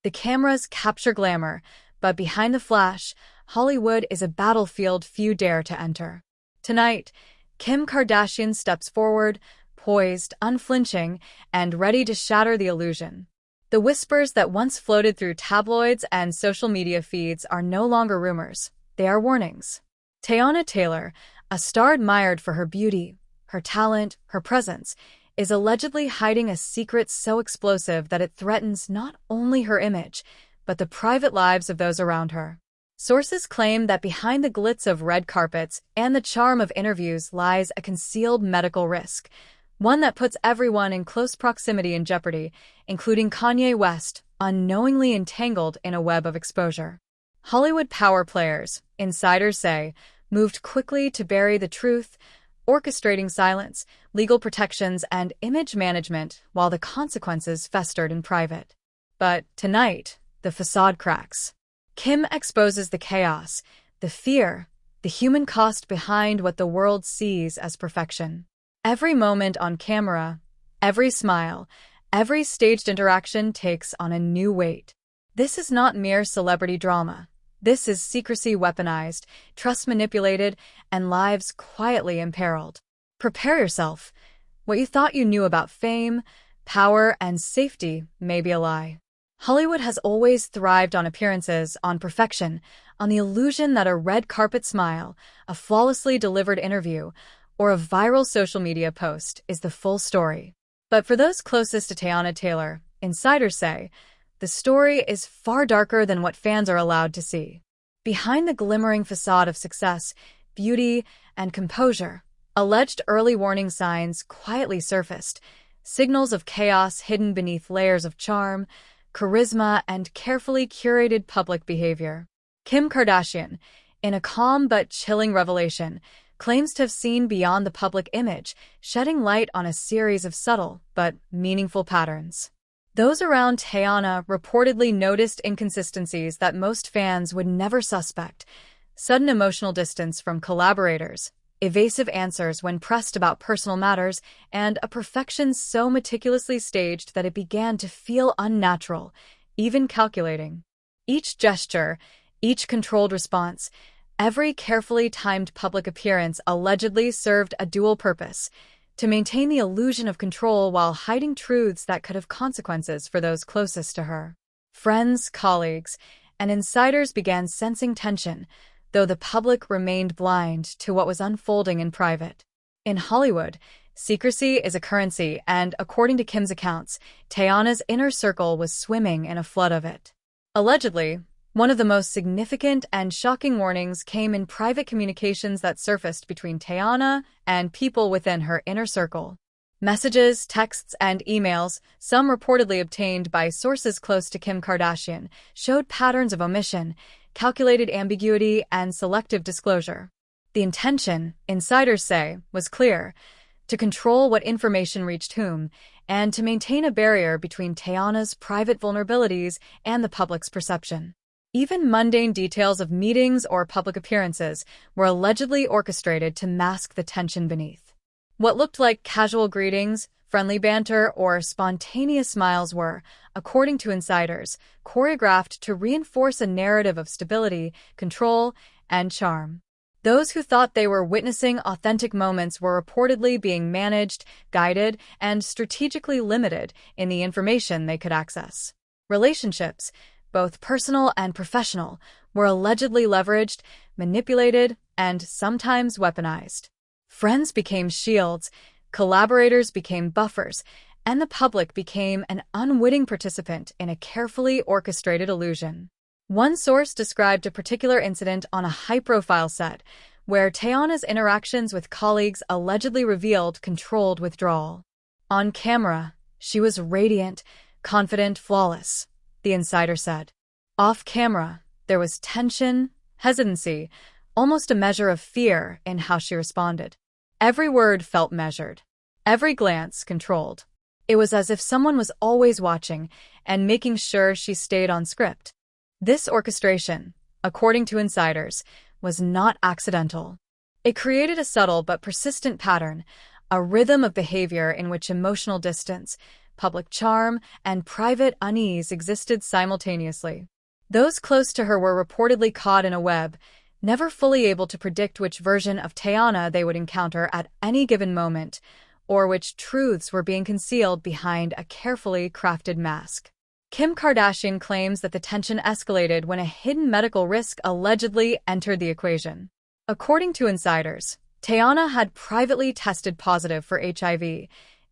The cameras capture glamour, but behind the flash, Hollywood is a battlefield few dare to enter. Tonight, Kim Kardashian steps forward, poised, unflinching, and ready to shatter the illusion. The whispers that once floated through tabloids and social media feeds are no longer rumors. They are warnings. Teyana Taylor, a star admired for her beauty, her talent, her presence, is allegedly hiding a secret so explosive that it threatens not only her image, but the private lives of those around her. Sources claim that behind the glitz of red carpets and the charm of interviews lies a concealed medical risk, one that puts everyone in close proximity in jeopardy, including Kanye West, unknowingly entangled in a web of exposure. Hollywood power players, insiders say, moved quickly to bury the truth, orchestrating silence, legal protections, and image management while the consequences festered in private. But tonight, the facade cracks. Kim exposes the chaos, the fear, the human cost behind what the world sees as perfection. Every moment on camera, every smile, every staged interaction takes on a new weight. This is not mere celebrity drama. This is secrecy weaponized, trust manipulated, and lives quietly imperiled. Prepare yourself. What you thought you knew about fame, power, and safety may be a lie. Hollywood has always thrived on appearances, on perfection, on the illusion that a red carpet smile, a flawlessly delivered interview, or a viral social media post is the full story. But for those closest to Teyana Taylor, insiders say, the story is far darker than what fans are allowed to see. Behind the glimmering facade of success, beauty, and composure, alleged early warning signs quietly surfaced, signals of chaos hidden beneath layers of charm, charisma, and carefully curated public behavior. Kim Kardashian, in a calm but chilling revelation, claims to have seen beyond the public image, shedding light on a series of subtle but meaningful patterns. Those around Teyana reportedly noticed inconsistencies that most fans would never suspect: sudden emotional distance from collaborators, evasive answers when pressed about personal matters, and a perfection so meticulously staged that it began to feel unnatural, even calculating. Each gesture, each controlled response, every carefully timed public appearance allegedly served a dual purpose: to maintain the illusion of control while hiding truths that could have consequences for those closest to her. Friends, colleagues, and insiders began sensing tension, though the public remained blind to what was unfolding in private. In Hollywood, secrecy is a currency, and according to Kim's accounts, Teyana's inner circle was swimming in a flood of it. Allegedly, one of the most significant and shocking warnings came in private communications that surfaced between Teyana and people within her inner circle. Messages, texts, and emails, some reportedly obtained by sources close to Kim Kardashian, showed patterns of omission, calculated ambiguity, and selective disclosure. The intention, insiders say, was clear: to control what information reached whom, and to maintain a barrier between Teyana's private vulnerabilities and the public's perception. Even mundane details of meetings or public appearances were allegedly orchestrated to mask the tension beneath. What looked like casual greetings, friendly banter, or spontaneous smiles were, according to insiders, choreographed to reinforce a narrative of stability, control, and charm. Those who thought they were witnessing authentic moments were reportedly being managed, guided, and strategically limited in the information they could access. Relationships, both personal and professional, were allegedly leveraged, manipulated, and sometimes weaponized. Friends became shields, collaborators became buffers, and the public became an unwitting participant in a carefully orchestrated illusion. One source described a particular incident on a high-profile set, where Teyana's interactions with colleagues allegedly revealed controlled withdrawal. On camera, she was radiant, confident, flawless, the insider said. Off camera, there was tension, hesitancy, almost a measure of fear in how she responded. Every word felt measured, every glance controlled. It was as if someone was always watching and making sure she stayed on script. This orchestration, according to insiders, was not accidental. It created a subtle but persistent pattern, a rhythm of behavior in which emotional distance, public charm and private unease existed simultaneously. Those close to her were reportedly caught in a web, never fully able to predict which version of Teyana they would encounter at any given moment, or which truths were being concealed behind a carefully crafted mask. Kim Kardashian claims that the tension escalated when a hidden medical risk allegedly entered the equation. According to insiders, Teyana had privately tested positive for HIV,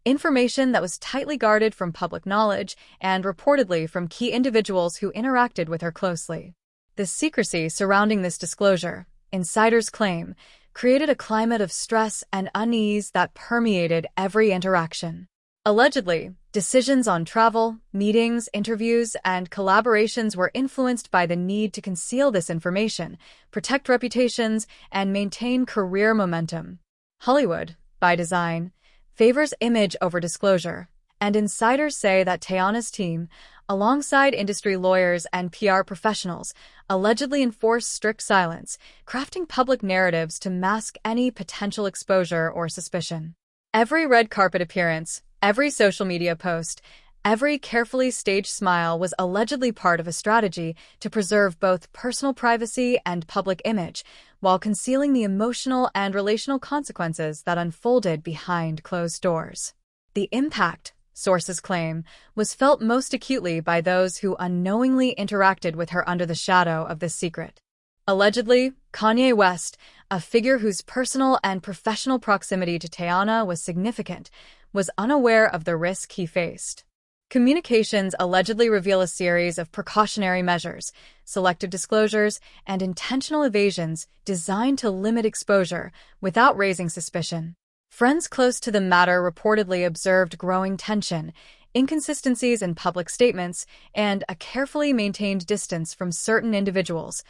information that was tightly guarded from public knowledge and reportedly from key individuals who interacted with her closely. The secrecy surrounding this disclosure, insiders claim, created a climate of stress and unease that permeated every interaction. Allegedly, decisions on travel, meetings, interviews, and collaborations were influenced by the need to conceal this information, protect reputations, and maintain career momentum. Hollywood, by design, favors image over disclosure, and insiders say that Teyana's team, alongside industry lawyers and PR professionals, allegedly enforced strict silence, crafting public narratives to mask any potential exposure or suspicion. Every red carpet appearance, every social media post, every carefully staged smile was allegedly part of a strategy to preserve both personal privacy and public image, while concealing the emotional and relational consequences that unfolded behind closed doors. The impact, sources claim, was felt most acutely by those who unknowingly interacted with her under the shadow of this secret. Allegedly, Kanye West, a figure whose personal and professional proximity to Teyana was significant, was unaware of the risk he faced. Communications allegedly reveal a series of precautionary measures, selective disclosures, and intentional evasions designed to limit exposure without raising suspicion. Friends close to the matter reportedly observed growing tension, inconsistencies in public statements, and a carefully maintained distance from certain individuals,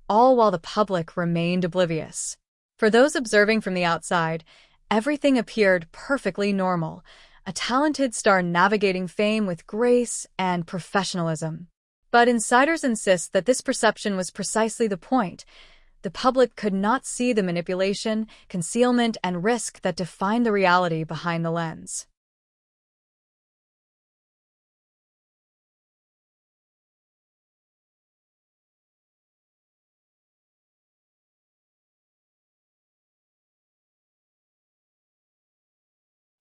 all while the public remained oblivious. For those observing from the outside, everything appeared perfectly normal, a talented star navigating fame with grace and professionalism. But insiders insist that this perception was precisely the point. The public could not see the manipulation, concealment, and risk that defined the reality behind the lens.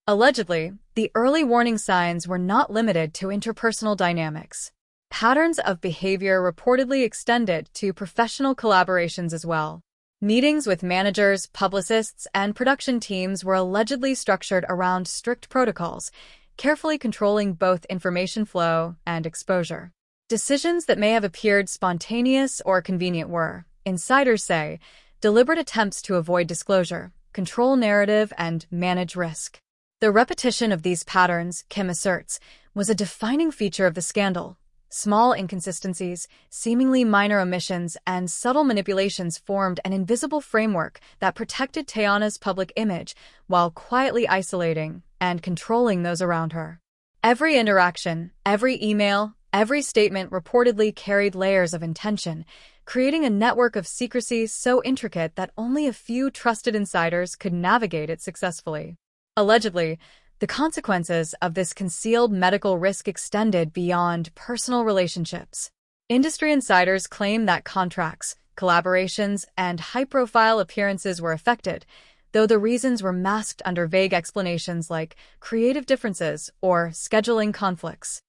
Allegedly, the early warning signs were not limited to interpersonal dynamics. Patterns of behavior reportedly extended to professional collaborations as well. Meetings with managers, publicists, and production teams were allegedly structured around strict protocols, carefully controlling both information flow and exposure. Decisions that may have appeared spontaneous or convenient were, insiders say, deliberate attempts to avoid disclosure, control narrative, and manage risk. The repetition of these patterns, Kim asserts, was a defining feature of the scandal. Small inconsistencies, seemingly minor omissions, and subtle manipulations formed an invisible framework that protected Teyana's public image while quietly isolating and controlling those around her. Every interaction, every email, every statement reportedly carried layers of intention, creating a network of secrecy so intricate that only a few trusted insiders could navigate it successfully. Allegedly, the consequences of this concealed medical risk extended beyond personal relationships. Industry insiders claim that contracts, collaborations, and high-profile appearances were affected, though the reasons were masked under vague explanations like creative differences or scheduling conflicts.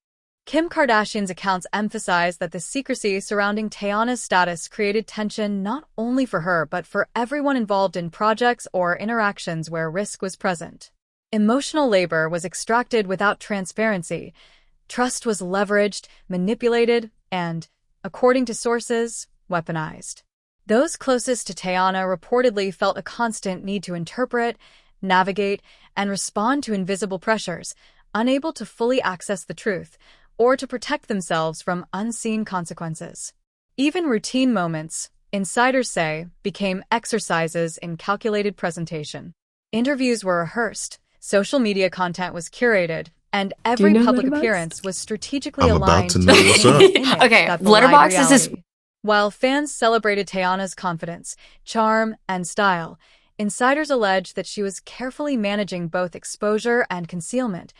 Kim Kardashian's accounts emphasize that the secrecy surrounding Teyana's status created tension not only for her but for everyone involved in projects or interactions where risk was present. Emotional labor was extracted without transparency, trust was leveraged, manipulated, and, according to sources, weaponized. Those closest to Teyana reportedly felt a constant need to interpret, navigate, and respond to invisible pressures, unable to fully access the truth, or to protect themselves from unseen consequences. Even routine moments, insiders say, became exercises in calculated presentation. Interviews were rehearsed, social media content was curated, and every public appearance was strategically aligned to maintain an image that belied reality. While fans celebrated Teyana's confidence, charm, and style, insiders allege that she was carefully managing both exposure and concealment,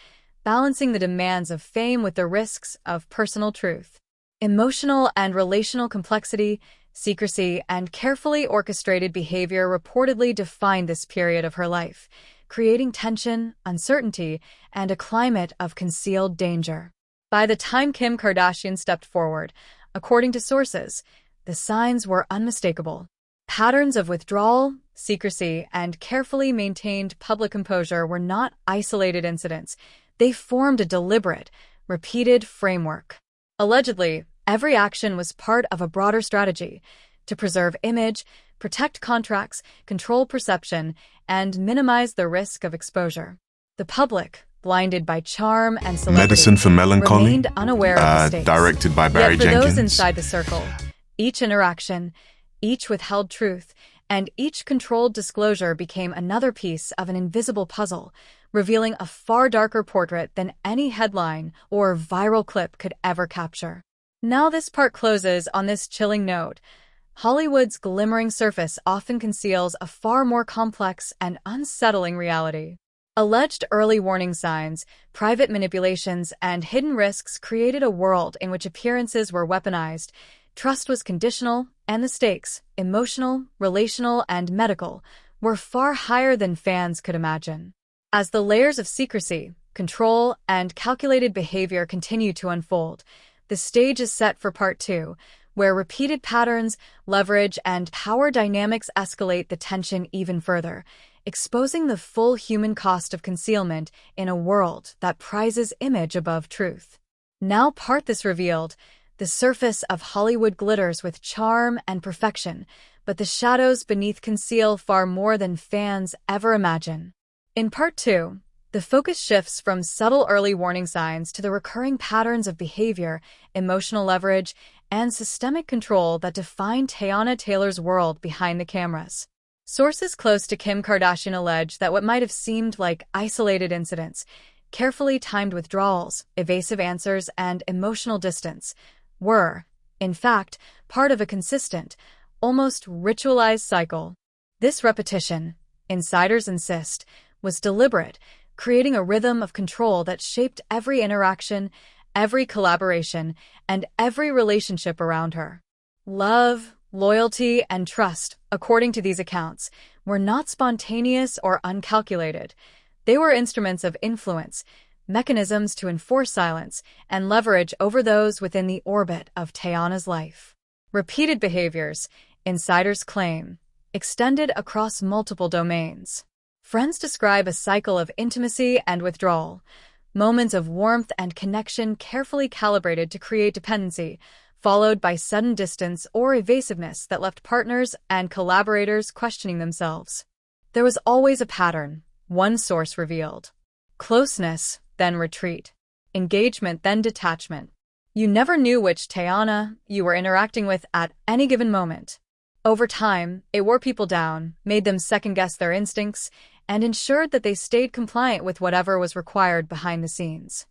balancing the demands of fame with the risks of personal truth. Emotional and relational complexity, secrecy, and carefully orchestrated behavior reportedly defined this period of her life, creating tension, uncertainty, and a climate of concealed danger. By the time Kim Kardashian stepped forward, according to sources, the signs were unmistakable. Patterns of withdrawal, secrecy, and carefully maintained public composure were not isolated incidents. They formed a deliberate, repeated framework. Allegedly, every action was part of a broader strategy to preserve image, protect contracts, control perception, and minimize the risk of exposure. The public, blinded by charm and celebrity, Medicine for Melancholy, remained unaware of the stakes. directed by Barry Yet for Jenkins. those inside the circle, each interaction, each withheld truth, and each controlled disclosure became another piece of an invisible puzzle, revealing a far darker portrait than any headline or viral clip could ever capture. Now this part closes on this chilling note. Hollywood's glimmering surface often conceals a far more complex and unsettling reality. Alleged early warning signs, private manipulations, and hidden risks created a world in which appearances were weaponized, trust was conditional, and the stakes, emotional, relational, and medical, were far higher than fans could imagine. As the layers of secrecy, control, and calculated behavior continue to unfold, the stage is set for part 2, where repeated patterns, leverage, and power dynamics escalate the tension even further, exposing the full human cost of concealment in a world that prizes image above truth. Now part this revealed, the surface of Hollywood glitters with charm and perfection, but the shadows beneath conceal far more than fans ever imagine. In part 2, the focus shifts from subtle early warning signs to the recurring patterns of behavior, emotional leverage, and systemic control that define Teyana Taylor's world behind the cameras. Sources close to Kim Kardashian allege that what might have seemed like isolated incidents, carefully timed withdrawals, evasive answers, and emotional distance, were, in fact, part of a consistent, almost ritualized cycle. This repetition, insiders insist, was deliberate, creating a rhythm of control that shaped every interaction, every collaboration, and every relationship around her. Love, loyalty, and trust, according to these accounts, were not spontaneous or uncalculated. They were instruments of influence, mechanisms to enforce silence, and leverage over those within the orbit of Teyana's life. Repeated behaviors, insiders claim, extended across multiple domains. Friends describe a cycle of intimacy and withdrawal, moments of warmth and connection carefully calibrated to create dependency, followed by sudden distance or evasiveness that left partners and collaborators questioning themselves. There was always a pattern, one source revealed. Closeness, then retreat. Engagement, then detachment. You never knew which Teyana you were interacting with at any given moment. Over time, it wore people down, made them second-guess their instincts, and ensured that they stayed compliant with whatever was required behind the scenes.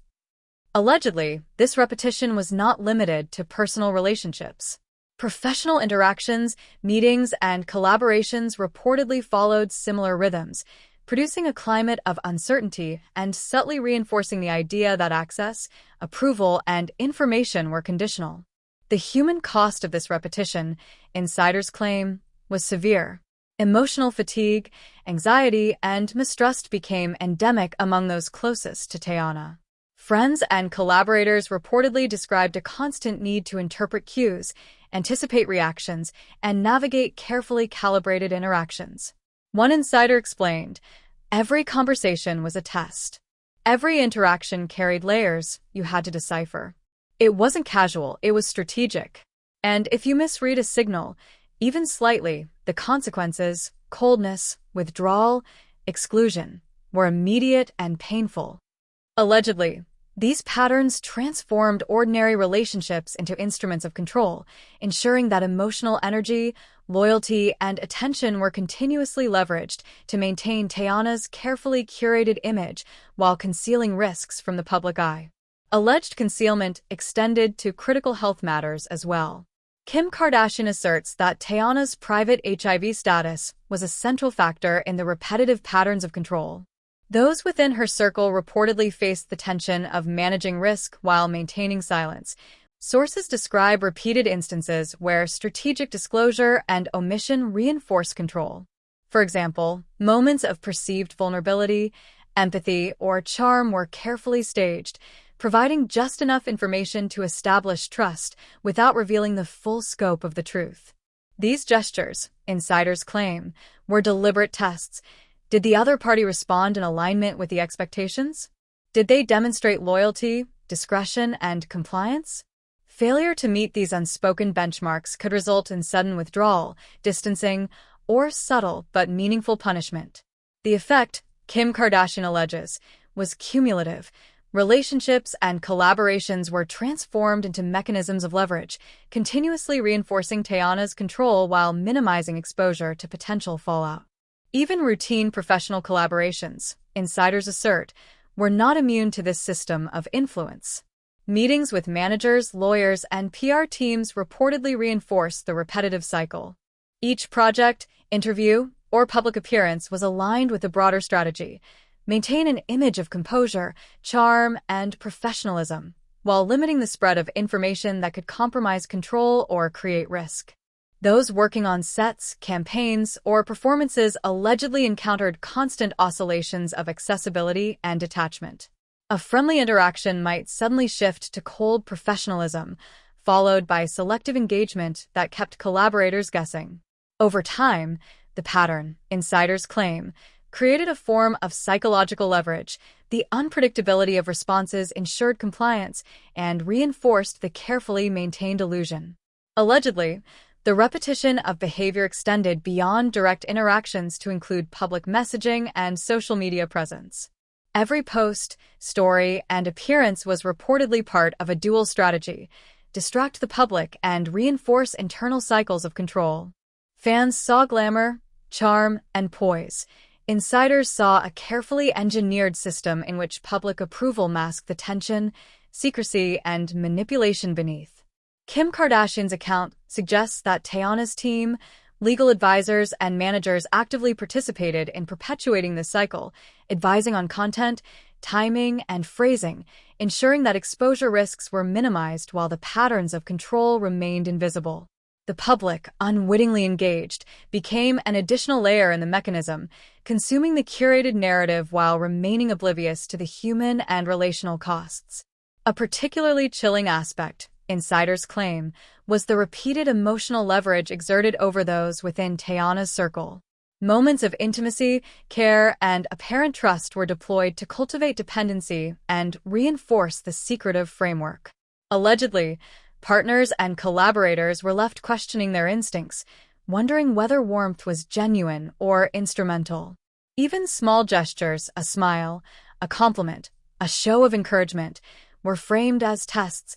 Allegedly, this repetition was not limited to personal relationships. Professional interactions, meetings, and collaborations reportedly followed similar rhythms, producing a climate of uncertainty and subtly reinforcing the idea that access, approval, and information were conditional. The human cost of this repetition, insiders claim, was severe. Emotional fatigue, anxiety, and mistrust became endemic among those closest to Teyana. Friends and collaborators reportedly described a constant need to interpret cues, anticipate reactions, and navigate carefully calibrated interactions. One insider explained, "Every conversation was a test. Every interaction carried layers you had to decipher. It wasn't casual, it was strategic. And if you misread a signal, even slightly, the consequences, coldness, withdrawal, exclusion, were immediate and painful." Allegedly, these patterns transformed ordinary relationships into instruments of control, ensuring that emotional energy, loyalty, and attention were continuously leveraged to maintain Teyana's carefully curated image while concealing risks from the public eye. Alleged concealment extended to critical health matters as well. Kim Kardashian asserts that Teyana's private HIV status was a central factor in the repetitive patterns of control. Those within her circle reportedly faced the tension of managing risk while maintaining silence. Sources describe repeated instances where strategic disclosure and omission reinforce control. For example, moments of perceived vulnerability, empathy, or charm were carefully staged, providing just enough information to establish trust without revealing the full scope of the truth. These gestures, insiders claim, were deliberate tests. Did the other party respond in alignment with the expectations? Did they demonstrate loyalty, discretion, and compliance? Failure to meet these unspoken benchmarks could result in sudden withdrawal, distancing, or subtle but meaningful punishment. The effect, Kim Kardashian alleges, was cumulative. Relationships and collaborations were transformed into mechanisms of leverage, continuously reinforcing Teyana's control while minimizing exposure to potential fallout. Even routine professional collaborations, insiders assert, were not immune to this system of influence. Meetings with managers, lawyers, and PR teams reportedly reinforced the repetitive cycle. Each project, interview, or public appearance was aligned with a broader strategy: maintain an image of composure, charm, and professionalism, while limiting the spread of information that could compromise control or create risk. Those working on sets, campaigns, or performances allegedly encountered constant oscillations of accessibility and detachment. A friendly interaction might suddenly shift to cold professionalism, followed by selective engagement that kept collaborators guessing. Over time, the pattern, insiders claim, created a form of psychological leverage. The unpredictability of responses ensured compliance and reinforced the carefully maintained illusion. Allegedly, the repetition of behavior extended beyond direct interactions to include public messaging and social media presence. Every post, story, and appearance was reportedly part of a dual strategy: distract the public and reinforce internal cycles of control. Fans saw glamour, charm, and poise. Insiders saw a carefully engineered system in which public approval masked the tension, secrecy, and manipulation beneath. Kim Kardashian's account suggests that Teyana's team, legal advisors, and managers actively participated in perpetuating this cycle, advising on content, timing, and phrasing, ensuring that exposure risks were minimized while the patterns of control remained invisible. The public, unwittingly engaged, became an additional layer in the mechanism, consuming the curated narrative while remaining oblivious to the human and relational costs. A particularly chilling aspect, insiders claim, was the repeated emotional leverage exerted over those within Teyana's circle. Moments of intimacy, care, and apparent trust were deployed to cultivate dependency and reinforce the secretive framework. Allegedly, partners and collaborators were left questioning their instincts, wondering whether warmth was genuine or instrumental. Even small gestures, a smile, a compliment, a show of encouragement, were framed as tests,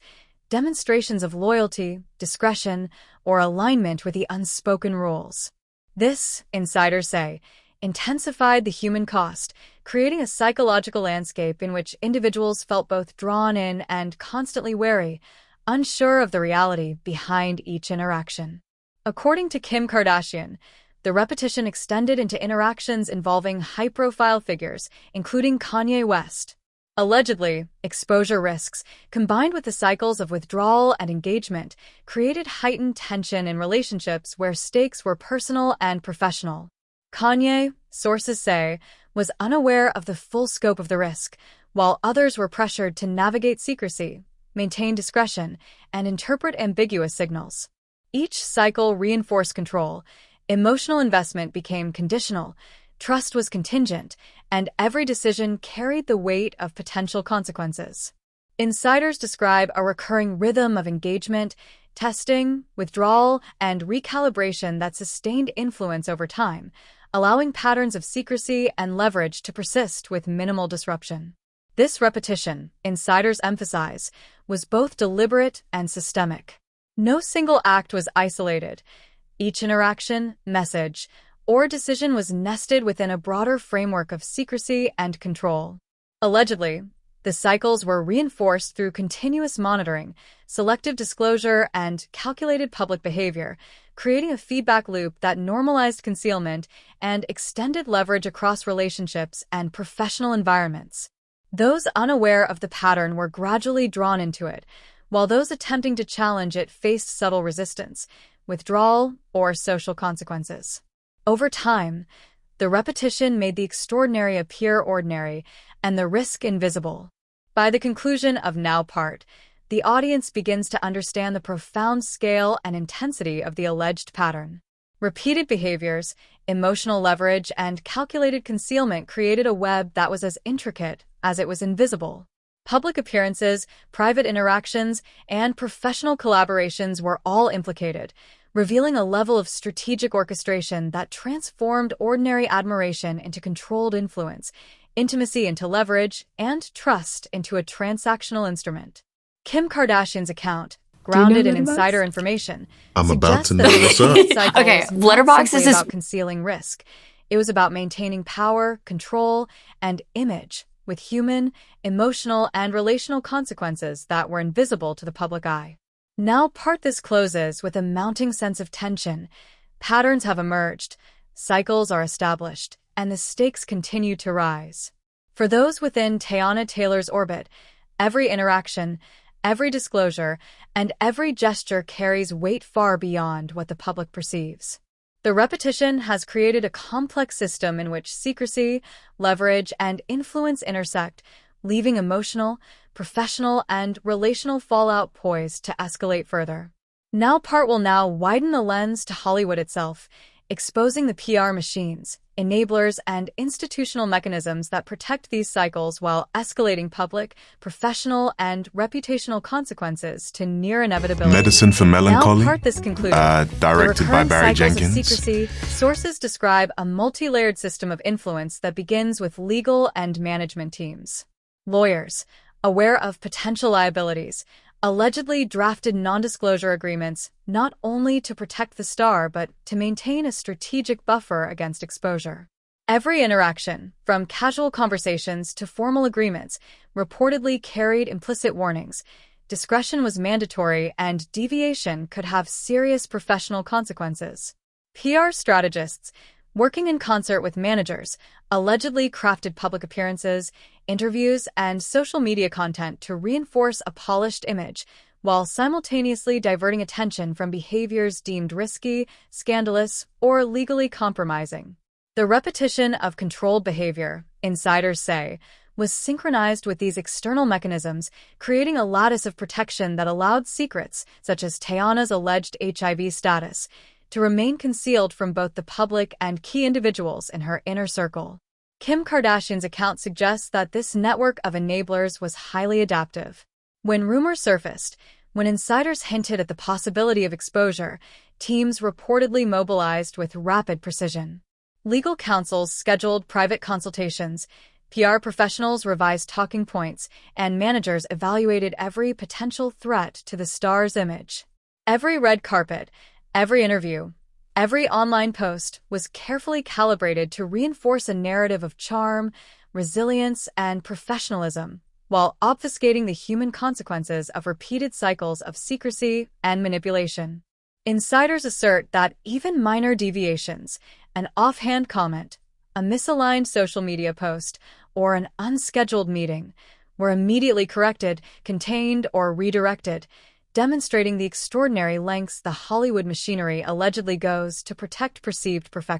demonstrations of loyalty, discretion, or alignment with the unspoken rules. This, insiders say, intensified the human cost, creating a psychological landscape in which individuals felt both drawn in and constantly wary, unsure of the reality behind each interaction. According to Kim Kardashian, the repetition extended into interactions involving high-profile figures, including Kanye West. Allegedly, exposure risks, combined with the cycles of withdrawal and engagement, created heightened tension in relationships where stakes were personal and professional. Kanye, sources say, was unaware of the full scope of the risk, while others were pressured to navigate secrecy, maintain discretion, and interpret ambiguous signals. Each cycle reinforced control. Emotional investment became conditional, trust was contingent, and every decision carried the weight of potential consequences. Insiders describe a recurring rhythm of engagement, testing, withdrawal, and recalibration that sustained influence over time, allowing patterns of secrecy and leverage to persist with minimal disruption. This repetition, insiders emphasize, was both deliberate and systemic. No single act was isolated. Each interaction, message, or decision was nested within a broader framework of secrecy and control. Allegedly, the cycles were reinforced through continuous monitoring, selective disclosure, and calculated public behavior, creating a feedback loop that normalized concealment and extended leverage across relationships and professional environments. Those unaware of the pattern were gradually drawn into it, while those attempting to challenge it faced subtle resistance, withdrawal, or social consequences. Over time, the repetition made the extraordinary appear ordinary and the risk invisible. By the conclusion of Now Part, the audience begins to understand the profound scale and intensity of the alleged pattern. Repeated behaviors, emotional leverage, and calculated concealment created a web that was as intricate as it was invisible. Public appearances, private interactions, and professional collaborations were all implicated, revealing a level of strategic orchestration that transformed ordinary admiration into controlled influence, intimacy into leverage, and trust into a transactional instrument. Kim Kardashian's account, grounded in insider information, about to know suggests that what's the up. cycle Okay, was not Letterboxd simply is this. about concealing risk. It was about maintaining power, control, and image, with human, emotional, and relational consequences that were invisible to the public eye. Now Part this closes with a mounting sense of tension. Patterns have emerged, cycles are established, and the stakes continue to rise. For those within Teyana Taylor's orbit, every interaction, every disclosure, and every gesture carries weight far beyond what the public perceives. The repetition has created a complex system in which secrecy, leverage, and influence intersect, leaving emotional, professional, and relational fallout poised to escalate further. Now Part will now widen the lens to Hollywood itself, exposing the PR machines, enablers, and institutional mechanisms that protect these cycles while escalating public, professional, and reputational consequences to near inevitability. Medicine for Melancholy, Now Part this concluded. directed by The recurring Barry cycles Jenkins. Of secrecy, sources describe a multi-layered system of influence that begins with legal and management teams. Lawyers, aware of potential liabilities, allegedly drafted non-disclosure agreements not only to protect the star but to maintain a strategic buffer against exposure. Every interaction, from casual conversations to formal agreements, reportedly carried implicit warnings. Discretion was mandatory, and deviation could have serious professional consequences. PR strategists, working in concert with managers, allegedly crafted public appearances, interviews, and social media content to reinforce a polished image, while simultaneously diverting attention from behaviors deemed risky, scandalous, or legally compromising. The repetition of controlled behavior, insiders say, was synchronized with these external mechanisms, creating a lattice of protection that allowed secrets, such as Teyana's alleged HIV status, to remain concealed from both the public and key individuals in her inner circle. Kim Kardashian's account suggests that this network of enablers was highly adaptive. When rumors surfaced, when insiders hinted at the possibility of exposure, teams reportedly mobilized with rapid precision. Legal counsels scheduled private consultations, PR professionals revised talking points, and managers evaluated every potential threat to the star's image. Every red carpet, every interview, every online post was carefully calibrated to reinforce a narrative of charm, resilience, and professionalism, while obfuscating the human consequences of repeated cycles of secrecy and manipulation. Insiders assert that even minor deviations, an offhand comment, a misaligned social media post, or an unscheduled meeting, were immediately corrected, contained, or redirected, demonstrating the extraordinary lengths the Hollywood machinery allegedly goes to protect perceived perfection.